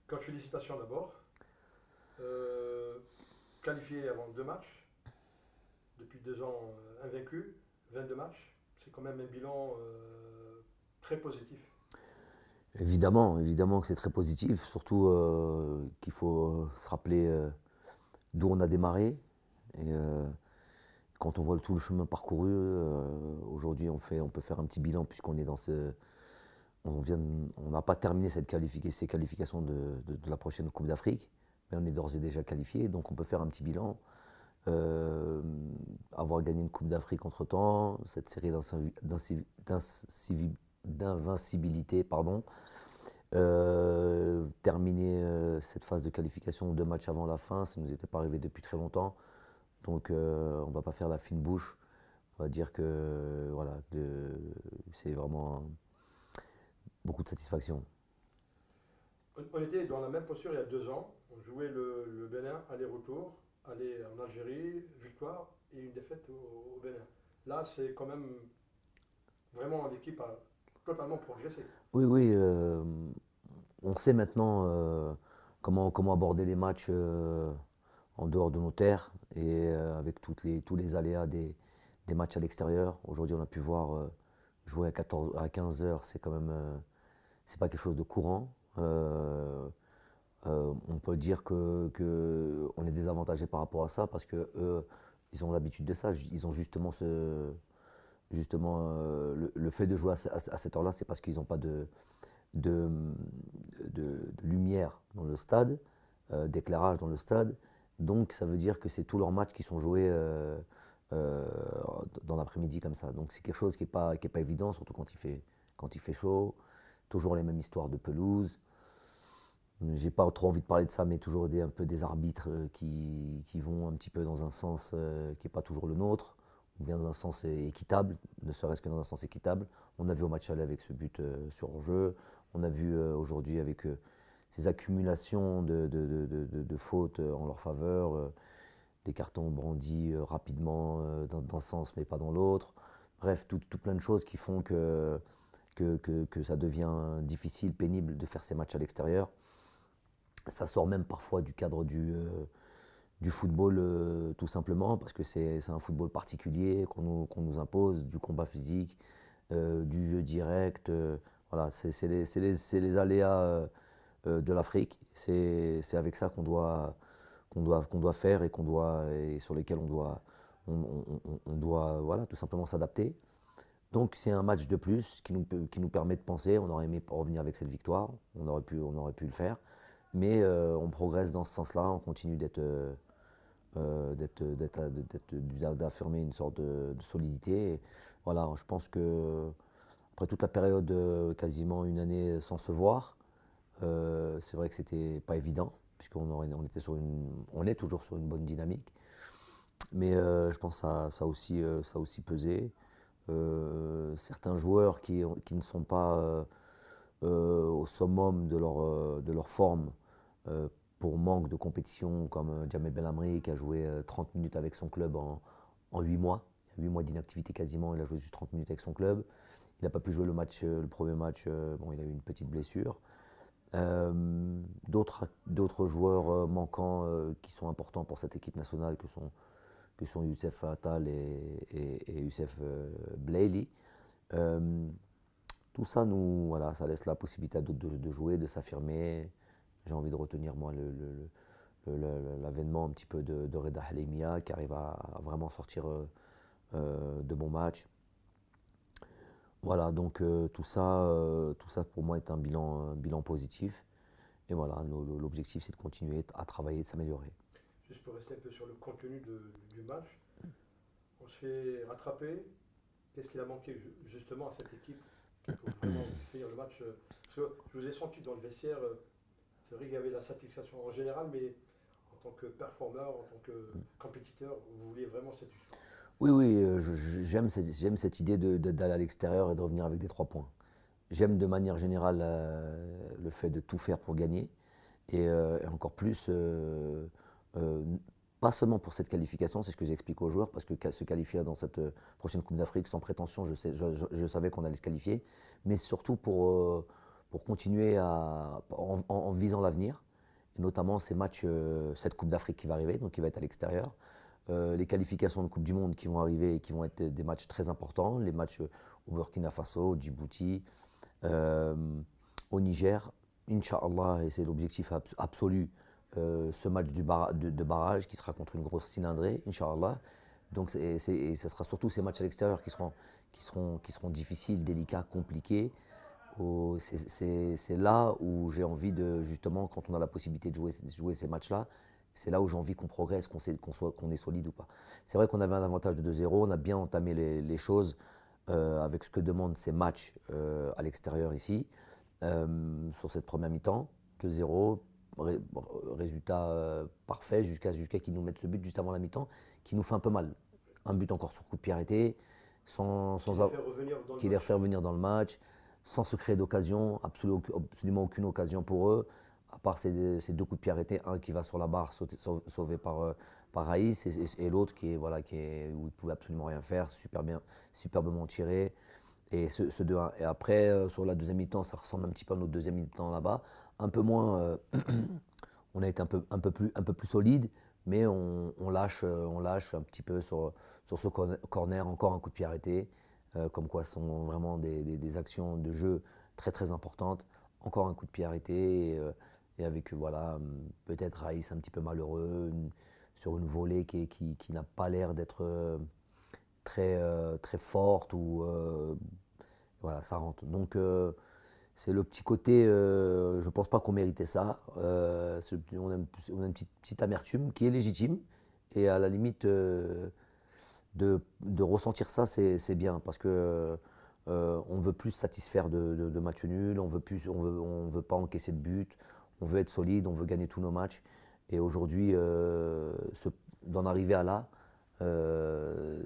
Coach, félicitations d'abord. Qualifié avant 2 matchs, depuis 2 ans invaincu, 22 matchs. C'est quand même un bilan très positif. Évidemment, évidemment que c'est très positif, surtout qu'il faut se rappeler d'où on a démarré. Et quand on voit tout le chemin parcouru, aujourd'hui on peut faire un petit bilan puisqu'on est dans ce, on n'a pas terminé ces qualifications de la prochaine Coupe d'Afrique, mais on est d'ores et déjà qualifié, donc on peut faire un petit bilan. Euh, Avoir gagné une Coupe d'Afrique entre-temps, cette série d'invincibilité, pardon, terminer cette phase de qualification 2 matchs avant la fin, ça ne nous était pas arrivé depuis très longtemps. Donc on ne va pas faire la fine bouche. On va dire que voilà, c'est vraiment beaucoup de satisfaction. On était dans la même posture il y a 2 ans. On jouait le Bénin, aller-retour, aller en Algérie, victoire et une défaite au Bénin. Là, c'est quand même vraiment l'équipe a totalement progressé. Oui, oui, on sait maintenant comment aborder les matchs en dehors de nos terres et avec tous les aléas des matchs à l'extérieur. Aujourd'hui, on a pu voir jouer à 15 heures, c'est quand même c'est pas quelque chose de courant. On peut dire on est désavantagé par rapport à ça parce que eux, ils ont l'habitude de ça. Ils ont justement le fait de jouer à cette heure-là, c'est parce qu'ils n'ont pas de, de lumière dans le stade, d'éclairage dans le stade. Donc ça veut dire que c'est tous leurs matchs qui sont joués euh, dans l'après-midi comme ça. Donc c'est quelque chose qui est pas évident, surtout quand il fait chaud. Toujours les mêmes histoires de pelouse. J'ai pas trop envie de parler de ça, mais toujours un peu des arbitres qui vont un petit peu dans un sens qui n'est pas toujours le nôtre, ou bien dans un sens équitable, ne serait-ce que dans un sens équitable. On a vu au match aller avec ce but sur jeu, on a vu aujourd'hui avec ces accumulations de fautes en leur faveur, des cartons brandis rapidement dans un sens mais pas dans l'autre. Bref, tout plein de choses qui font que ça devient difficile, pénible de faire ces matchs à l'extérieur. Ça sort même parfois du cadre du football tout simplement parce que c'est un football particulier qu'on nous impose, du combat physique, du jeu direct. Voilà, c'est les aléas de l'Afrique. C'est avec ça qu'on doit faire et sur lesquels on doit voilà, tout simplement s'adapter. Donc c'est un match de plus qui nous permet de penser. On aurait aimé revenir avec cette victoire, on aurait pu le faire. Mais on progresse dans ce sens-là, on continue d'affirmer une sorte de solidité. Et voilà, je pense que après toute la période, quasiment une année sans se voir, c'est vrai que c'était pas évident, on est toujours sur une bonne dynamique. Mais je pense que ça a aussi pesé. Certains joueurs qui ne sont pas au summum de leur forme euh, pour manque de compétition, comme Jamel Belhamri qui a joué 30 minutes avec son club en 8 mois. 8 mois d'inactivité quasiment, il a joué juste 30 minutes avec son club. Il n'a pas pu jouer le premier match, bon, il a eu une petite blessure. D'autres joueurs manquants qui sont importants pour cette équipe nationale que sont Youssef Attal et Youssef Blaili. Euh, Tout ça, voilà, ça laisse la possibilité à d'autres de jouer, de s'affirmer. J'ai envie de retenir, moi, l'avènement un petit peu de Reda Halemia, qui arrive à vraiment sortir de bons matchs. Voilà, donc tout ça pour moi est un bilan positif. Et voilà, l'objectif c'est de continuer à travailler, de s'améliorer. Juste pour rester un peu sur le contenu du match, on se fait rattraper. Qu'est-ce qu'il a manqué justement à cette équipe pour vraiment finir le match Parce que je vous ai senti dans le vestiaire, c'est vrai qu'il y avait la satisfaction en général, mais en tant que performeur, en tant que compétiteur, vous vouliez vraiment cette victoire. Oui, oui, j'aime cette idée d'aller à l'extérieur et de revenir avec des 3 points. J'aime de manière générale le fait de tout faire pour gagner et encore plus, euh, pas seulement pour cette qualification, c'est ce que j'explique aux joueurs, parce que se qualifier dans cette prochaine Coupe d'Afrique sans prétention, je savais qu'on allait se qualifier, mais surtout pour continuer en visant l'avenir, et notamment ces matchs, cette Coupe d'Afrique qui va arriver, donc qui va être à l'extérieur, les qualifications de Coupe du Monde qui vont arriver et qui vont être des matchs très importants, les matchs au Burkina Faso, au Djibouti, au Niger, Inch'Allah, et c'est l'objectif absolu, ce match de barrage qui sera contre une grosse cylindrée, Inch'Allah. Donc et ce sera surtout ces matchs à l'extérieur qui seront difficiles, délicats, compliqués. C'est là où j'ai envie de, justement, quand on a la possibilité de jouer ces matchs-là, c'est là où j'ai envie qu'on progresse, qu'on est solide ou pas. C'est vrai qu'on avait un avantage de 2-0, on a bien entamé les choses avec ce que demandent ces matchs à l'extérieur ici, sur cette première mi-temps, 2-0, résultat parfait jusqu'à qu'ils nous mettent ce but juste avant la mi-temps, qui nous fait un peu mal. Un but encore sur coup de pied arrêté, qui les fait revenir dans le match, sans se créer d'occasion, absolument aucune occasion pour eux, à part ces deux coups de pied arrêtés, un qui va sur la barre sauvé par Raïs et l'autre où il ne pouvait absolument rien faire, superbement tiré. Et ce 2-1. Et après, sur la deuxième mi-temps, ça ressemble un petit peu à notre deuxième mi-temps là-bas. Un peu moins, on a été un peu plus solide, mais on lâche un petit peu sur ce corner, encore un coup de pied arrêté. Comme quoi ce sont vraiment des actions de jeu très très importantes. Encore un coup de pied arrêté et avec voilà, peut-être Raïs un petit peu malheureux sur une volée qui n'a pas l'air d'être très forte ou voilà, ça rentre. Donc c'est le petit côté, je ne pense pas qu'on méritait ça. On a une petite amertume qui est légitime et à la limite de ressentir ça, c'est bien parce que on veut plus se satisfaire de matchs nuls, on veut pas encaisser de but, on veut être solide, on veut gagner tous nos matchs. Et aujourd'hui, d'en arriver à là,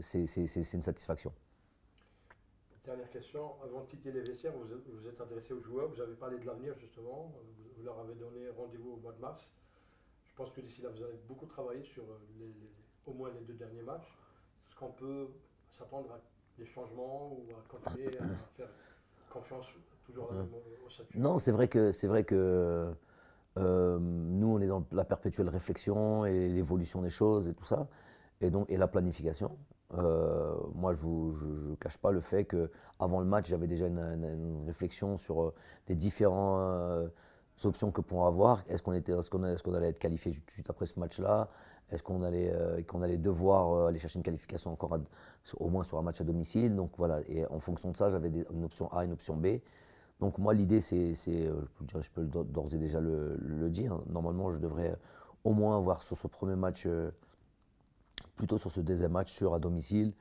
c'est une satisfaction. Dernière question, avant de quitter les vestiaires, vous êtes intéressé aux joueurs, vous avez parlé de l'avenir justement, vous leur avez donné rendez-vous au mois de mars. Je pense que d'ici là, vous allez beaucoup travailler sur au moins les 2 derniers matchs. Est-ce qu'on peut s'attendre à des changements ou à continuer à faire confiance toujours au statut? Non, c'est vrai que nous, on est dans la perpétuelle réflexion et l'évolution des choses et tout ça, et la planification. Moi, je ne cache pas le fait qu'avant le match, j'avais déjà une réflexion sur les différentes options que pourront avoir. Est-ce qu'on allait être qualifié tout après ce match-là? Est-ce qu'on allait devoir aller chercher une qualification encore au moins sur un match à domicile? Donc voilà, et en fonction de ça, j'avais une option A, une option B. Donc moi, l'idée, je peux d'ores et déjà le dire, normalement, je devrais au moins avoir sur ce premier match, plutôt sur ce deuxième match, à domicile,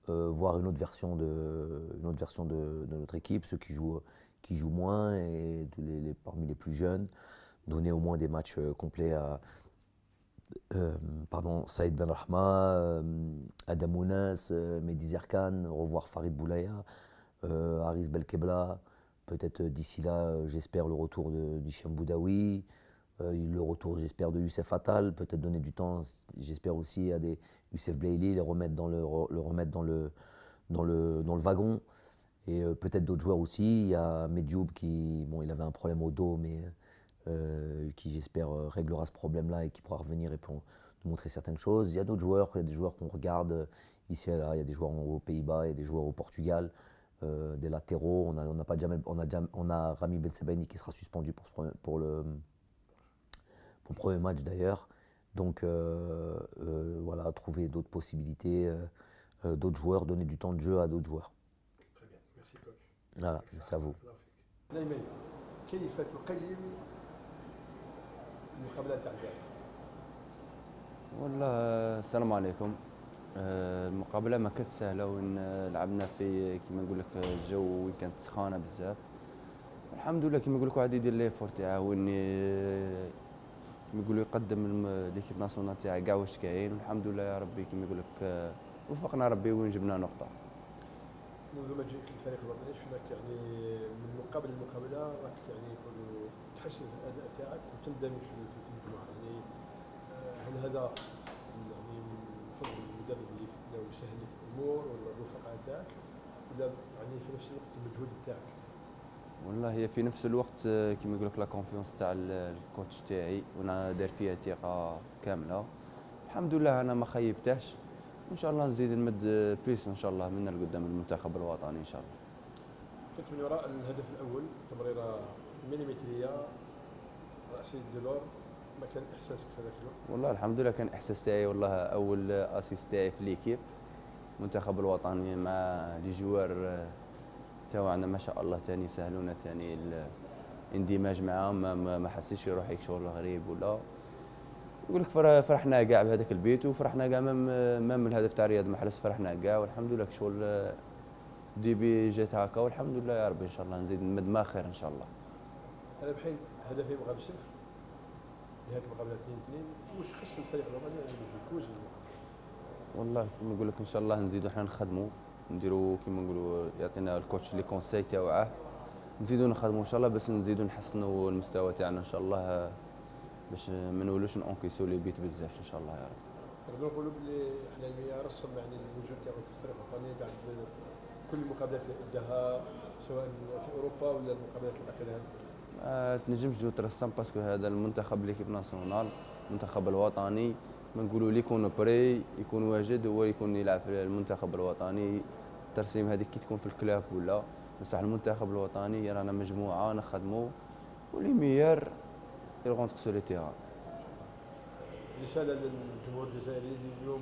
voir une autre version de notre équipe, ceux qui jouent moins et parmi les plus jeunes, donner au moins des matchs complets à Saïd Benrahma, Adam Ounas, Mehdi Zerkan, revoir Farid Boulaya, Haris Belkebla. Peut-être d'ici là, j'espère le retour d'Hicham Boudaoui, le retour, j'espère, de Youssef Attal, peut-être donner du temps, j'espère aussi à des Youssef Blaili, le remettre dans le wagon. Et peut-être d'autres joueurs aussi. Il y a Medjoub il avait un problème au dos, mais qui j'espère réglera ce problème-là et qui pourra revenir et pour nous montrer certaines choses. Il y a d'autres joueurs, des joueurs qu'on regarde ici et là. Il y a des joueurs aux Pays-Bas, il y a des joueurs au Portugal. Des latéraux, on a Rami Ben Sebaini qui sera suspendu pour le premier match d'ailleurs. Donc voilà, trouver d'autres possibilités, d'autres joueurs, donner du temps de jeu à d'autres joueurs. Très bien, merci coach. Voilà, merci à vous. كيف تقيم المقابلة تاع البارح؟ والله السلام عليكم. المقابله ما كانت سهله وين لعبنا في كيما نقول لك الجو وين كانت سخانه بزاف. الحمد لله كيما نقول لك واحد يدير لي فور تاعه وين كيما يقولوا يقدم ليكيب ناسيونال تاعي كاع واش كاين والحمد لله يا ربي كيما يقول لك وفقنا ربي وين جبنا نقطه. منذ مجيئك للفريق الوطني شفناك يعني من مقابله لمقابله راك يعني يقولوا تحسن في الاداء تاعك وتندمج في المجموعه يعني هل هذا يعني من فضل المدرب اللي يسهل لك الامور ولا الرفقاء تاعك ولا يعني في نفس الوقت المجهود تاعك؟ والله هي في نفس الوقت كيما يقول لك لا كونفيونس تاع الكوتش تاعي، وانا داير فيها ثقه كامله. الحمد لله انا ما خيبتهش، وان شاء الله نزيد نمد بليس ان شاء الله من لقدام المنتخب الوطني ان شاء الله. كنت من وراء الهدف الاول تمريره مليمتريه راسي ديلور، ما كان احساسك في ذاك الوقت؟ والله الحمد لله كان احساس تاعي، والله اول اسيست تاعي في ليكيب المنتخب الوطني مع لي جوار تاعنا ما شاء الله، تاني سهلونا تاني الاندماج معاهم، ما حسيتش روحي شغل غريب ولا. يقول لك فرحنا كاع بهذاك البيت، وفرحنا كاع مام الهدف تاع رياض محرز، فرحنا كاع والحمد لله شغل ديبي جات هكا، والحمد لله يا ربي ان شاء الله نزيد نمد ما خير ان شاء الله. انا بحين هدفين مقابل صفر، نهايه المقابله 2-2، واش خص الفريق الوطني باش يفوز؟ والله كيما نقول لك ان شاء الله نزيدو حنا نخدموا، نديروا كيما نقولوا يعطينا الكوتش لي كونساي تاوعه، نزيدو نخدموا ان شاء الله باش نزيدو نحسنوا المستوى تاعنا ان شاء الله، باش ما نولوش نونكيسو لي بيت بزاف ان شاء الله يا رب. نقدروا نقولوا بلي حنا رسم يعني الوجود تاعو في الفريق الوطني بعد كل المقابلات اللي اداها سواء في اوروبا ولا المقابلات الاخيره. ما تنجمش تجو ترسم باسكو هذا المنتخب ليكيب ناسيونال، المنتخب الوطني ما نقولوا اللي يكون بري يكون واجد هو يكون يلعب في المنتخب الوطني. الترسيم هذيك كي تكون في الكلاب ولا، بصح المنتخب الوطني رانا مجموعه نخدموا ولي ميور يلغون سو لي تيران. رساله للجمهور الجزائري اللي اليوم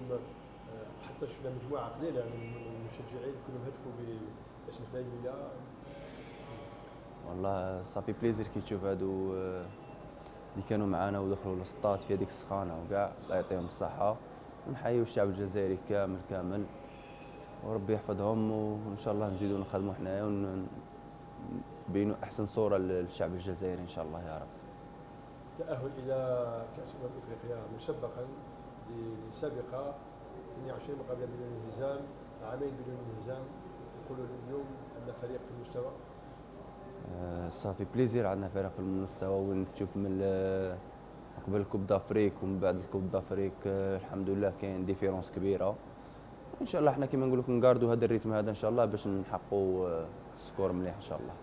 حتى شفنا مجموعه قليله من المشجعين كلهم هتفوا باسم حنايميه. والله صافي بليزير كي تشوف هادو اللي كانوا معانا ودخلوا للسطاد في هذيك السخانه وكاع، الله يعطيهم الصحه، ونحيوا الشعب الجزائري كامل وربي يحفظهم، وان شاء الله نزيدوا نخدموا حنايا ونبينوا احسن صوره للشعب الجزائري ان شاء الله يا رب. تأهل إلى كأس أفريقيا مسبقا لسابقة 22 مقابلة بدون انهزام، عامين بدون انهزام، نقولوا اليوم عندنا فريق في المستوى. صافي بليزير عندنا فريق في المستوى، وين تشوف من قبل كوب دافريك ومن بعد الكوب دافريك الحمد لله كاين ديفيرونس كبيره. ان شاء الله احنا كيما نقول لك نقاردوا هذا الريتم هذا ان شاء الله باش نحققوا سكور مليح ان شاء الله.